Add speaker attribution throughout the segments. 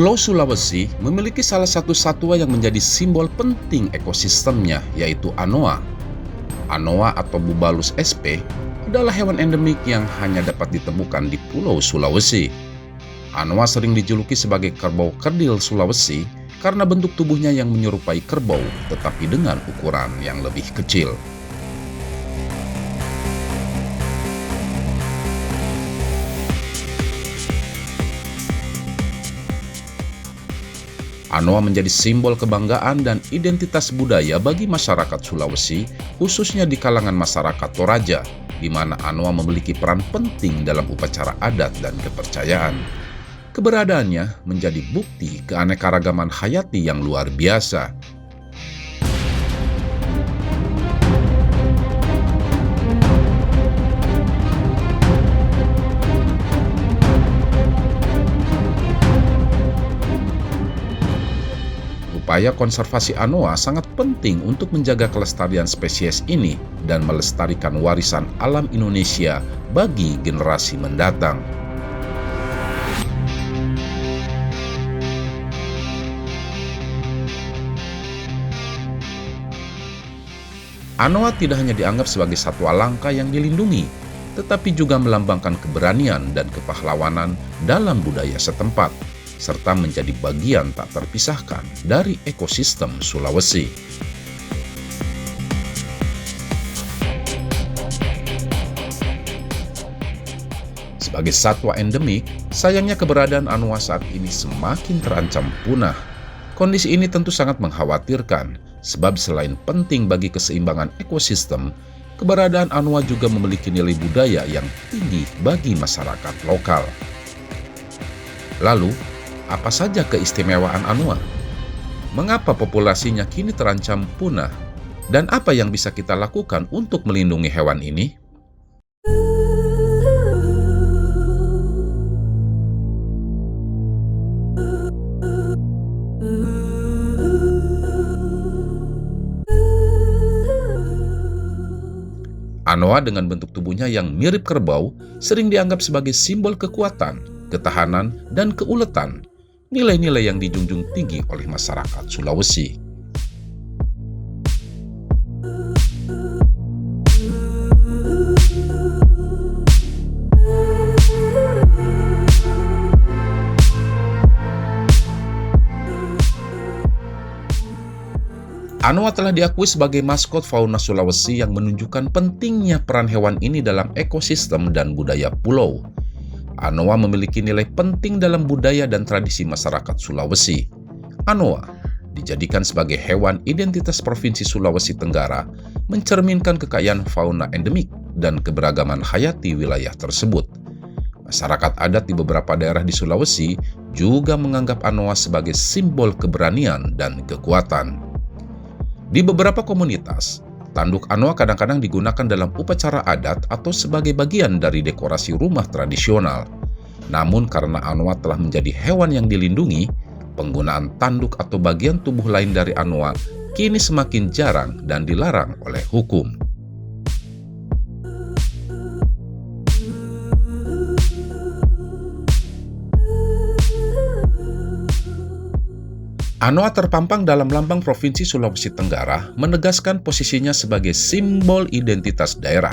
Speaker 1: Pulau Sulawesi memiliki salah satu satwa yang menjadi simbol penting ekosistemnya, yaitu anoa. Anoa atau Bubalus sp adalah hewan endemik yang hanya dapat ditemukan di Pulau Sulawesi. Anoa sering dijuluki sebagai kerbau kerdil Sulawesi karena bentuk tubuhnya yang menyerupai kerbau tetapi dengan ukuran yang lebih kecil. Anoa menjadi simbol kebanggaan dan identitas budaya bagi masyarakat Sulawesi, khususnya di kalangan masyarakat Toraja, di mana Anoa memiliki peran penting dalam upacara adat dan kepercayaan. Keberadaannya menjadi bukti keanekaragaman hayati yang luar biasa. Upaya konservasi anoa sangat penting untuk menjaga kelestarian spesies ini dan melestarikan warisan alam Indonesia bagi generasi mendatang. Anoa tidak hanya dianggap sebagai satwa langka yang dilindungi, tetapi juga melambangkan keberanian dan kepahlawanan dalam budaya setempat, serta menjadi bagian tak terpisahkan dari ekosistem Sulawesi. Sebagai satwa endemik, sayangnya keberadaan anoa saat ini semakin terancam punah. Kondisi ini tentu sangat mengkhawatirkan, sebab selain penting bagi keseimbangan ekosistem, keberadaan anoa juga memiliki nilai budaya yang tinggi bagi masyarakat lokal. Lalu, apa saja keistimewaan anoa? Mengapa populasinya kini terancam punah? Dan apa yang bisa kita lakukan untuk melindungi hewan ini? Anoa dengan bentuk tubuhnya yang mirip kerbau sering dianggap sebagai simbol kekuatan, ketahanan, dan keuletan, nilai-nilai yang dijunjung tinggi oleh masyarakat Sulawesi. Anoa telah diakui sebagai maskot fauna Sulawesi yang menunjukkan pentingnya peran hewan ini dalam ekosistem dan budaya pulau. Anoa memiliki nilai penting dalam budaya dan tradisi masyarakat Sulawesi. Anoa dijadikan sebagai hewan identitas Provinsi Sulawesi Tenggara, mencerminkan kekayaan fauna endemik dan keberagaman hayati wilayah tersebut. Masyarakat adat di beberapa daerah di Sulawesi juga menganggap anoa sebagai simbol keberanian dan kekuatan. Di beberapa komunitas, tanduk anoa kadang-kadang digunakan dalam upacara adat atau sebagai bagian dari dekorasi rumah tradisional. Namun karena anoa telah menjadi hewan yang dilindungi, penggunaan tanduk atau bagian tubuh lain dari anoa kini semakin jarang dan dilarang oleh hukum. Anoa terpampang dalam lambang Provinsi Sulawesi Tenggara menegaskan posisinya sebagai simbol identitas daerah.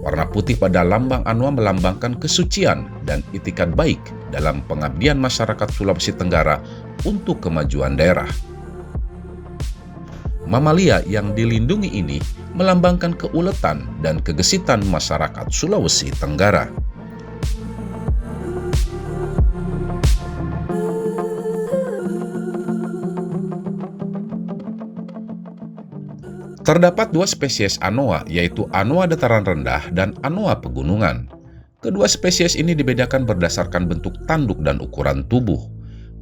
Speaker 1: Warna putih pada lambang anoa melambangkan kesucian dan itikat baik dalam pengabdian masyarakat Sulawesi Tenggara untuk kemajuan daerah. Mamalia yang dilindungi ini melambangkan keuletan dan kegesitan masyarakat Sulawesi Tenggara. Terdapat dua spesies anoa, yaitu anoa dataran rendah dan anoa pegunungan. Kedua spesies ini dibedakan berdasarkan bentuk tanduk dan ukuran tubuh.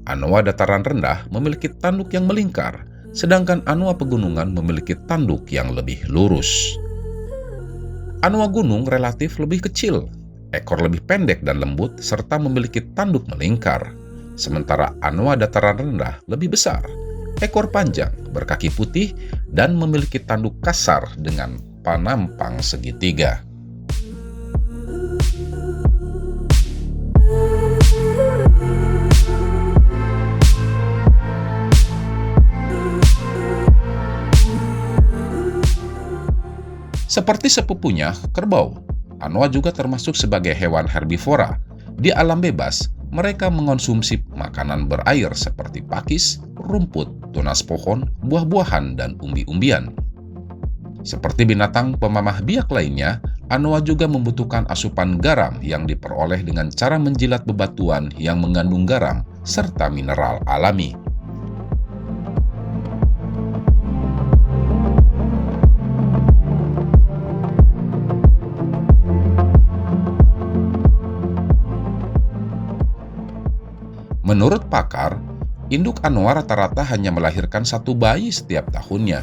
Speaker 1: Anoa dataran rendah memiliki tanduk yang melingkar, sedangkan anoa pegunungan memiliki tanduk yang lebih lurus. Anoa gunung relatif lebih kecil, ekor lebih pendek dan lembut, serta memiliki tanduk melingkar. Sementara anoa dataran rendah lebih besar, ekor panjang, berkaki putih, dan memiliki tanduk kasar dengan panampang segitiga. Seperti sepupunya, kerbau, anoa juga termasuk sebagai hewan herbivora. Di alam bebas, mereka mengonsumsi makanan berair seperti pakis, rumput, tunas pohon, buah-buahan, dan umbi-umbian. Seperti binatang pemamah biak lainnya, anoa juga membutuhkan asupan garam yang diperoleh dengan cara menjilat bebatuan yang mengandung garam serta mineral alami. Menurut pakar, induk anoa rata-rata hanya melahirkan satu bayi setiap tahunnya.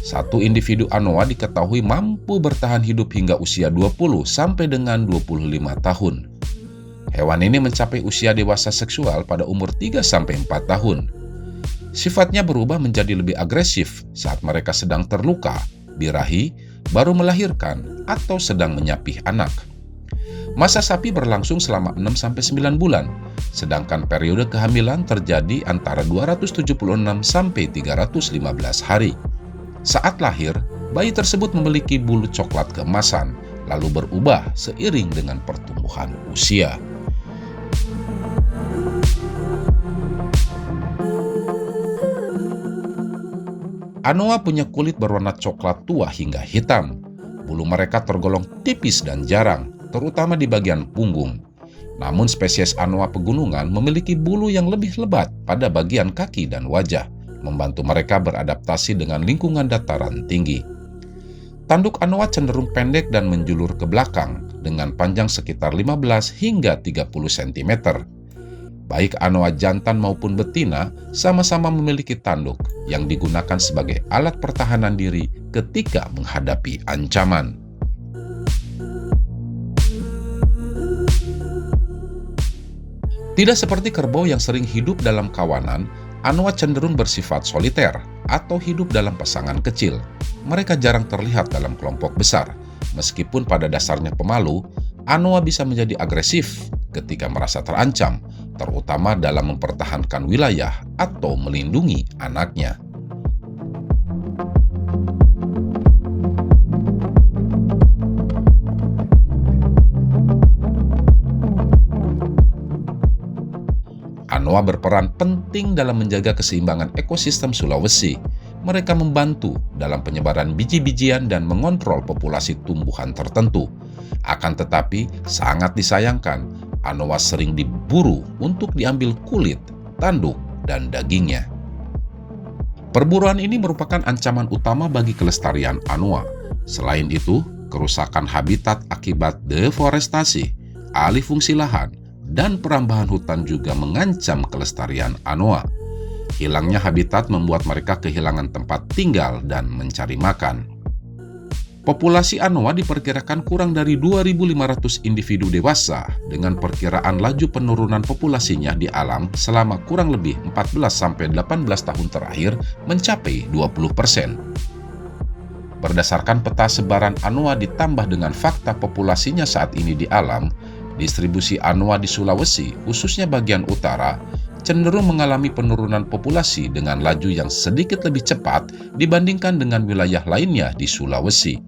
Speaker 1: Satu individu anoa diketahui mampu bertahan hidup hingga usia 20 sampai dengan 25 tahun. Hewan ini mencapai usia dewasa seksual pada umur 3 sampai 4 tahun. Sifatnya berubah menjadi lebih agresif saat mereka sedang terluka, birahi, baru melahirkan, atau sedang menyapih anak. Masa sapi berlangsung selama 6 sampai 9 bulan, sedangkan periode kehamilan terjadi antara 276 sampai 315 hari. Saat lahir, bayi tersebut memiliki bulu coklat keemasan, lalu berubah seiring dengan pertumbuhan usia. Anoa punya kulit berwarna coklat tua hingga hitam. Bulu mereka tergolong tipis dan jarang, terutama di bagian punggung. Namun spesies anoa pegunungan memiliki bulu yang lebih lebat pada bagian kaki dan wajah, membantu mereka beradaptasi dengan lingkungan dataran tinggi. Tanduk anoa cenderung pendek dan menjulur ke belakang, dengan panjang sekitar 15 hingga 30 cm. Baik anoa jantan maupun betina sama-sama memiliki tanduk yang digunakan sebagai alat pertahanan diri ketika menghadapi ancaman. Tidak seperti kerbau yang sering hidup dalam kawanan, anoa cenderung bersifat soliter atau hidup dalam pasangan kecil. Mereka jarang terlihat dalam kelompok besar. Meskipun pada dasarnya pemalu, anoa bisa menjadi agresif ketika merasa terancam, terutama dalam mempertahankan wilayah atau melindungi anaknya. Anoa berperan penting dalam menjaga keseimbangan ekosistem Sulawesi. Mereka membantu dalam penyebaran biji-bijian dan mengontrol populasi tumbuhan tertentu. Akan tetapi, sangat disayangkan, anoa sering diburu untuk diambil kulit, tanduk, dan dagingnya. Perburuan ini merupakan ancaman utama bagi kelestarian anoa. Selain itu, kerusakan habitat akibat deforestasi, alih fungsi lahan, dan perambahan hutan juga mengancam kelestarian anoa. Hilangnya habitat membuat mereka kehilangan tempat tinggal dan mencari makan. Populasi anoa diperkirakan kurang dari 2.500 individu dewasa, dengan perkiraan laju penurunan populasinya di alam selama kurang lebih 14-18 tahun terakhir mencapai 20%. Berdasarkan peta sebaran anoa ditambah dengan fakta populasinya saat ini di alam, distribusi anoa di Sulawesi, khususnya bagian utara, cenderung mengalami penurunan populasi dengan laju yang sedikit lebih cepat dibandingkan dengan wilayah lainnya di Sulawesi.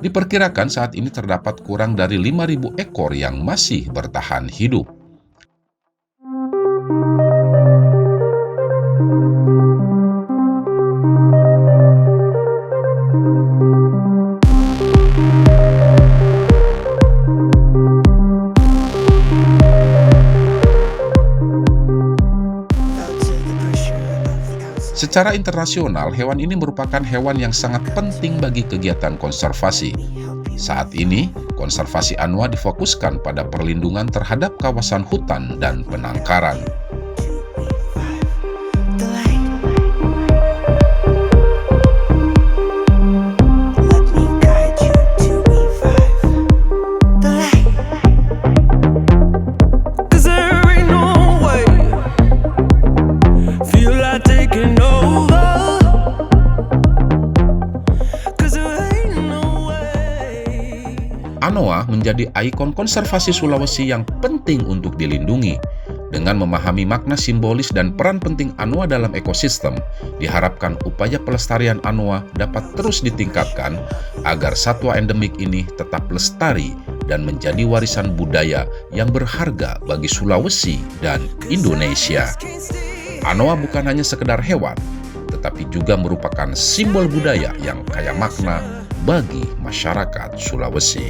Speaker 1: Diperkirakan saat ini terdapat kurang dari 5.000 ekor yang masih bertahan hidup. Secara internasional, hewan ini merupakan hewan yang sangat penting bagi kegiatan konservasi. Saat ini, konservasi anoa difokuskan pada perlindungan terhadap kawasan hutan dan penangkaran. Anoa menjadi ikon konservasi Sulawesi yang penting untuk dilindungi. Dengan memahami makna simbolis dan peran penting anoa dalam ekosistem, diharapkan upaya pelestarian anoa dapat terus ditingkatkan agar satwa endemik ini tetap lestari dan menjadi warisan budaya yang berharga bagi Sulawesi dan Indonesia. Anoa bukan hanya sekedar hewan, tetapi juga merupakan simbol budaya yang kaya makna bagi masyarakat Sulawesi.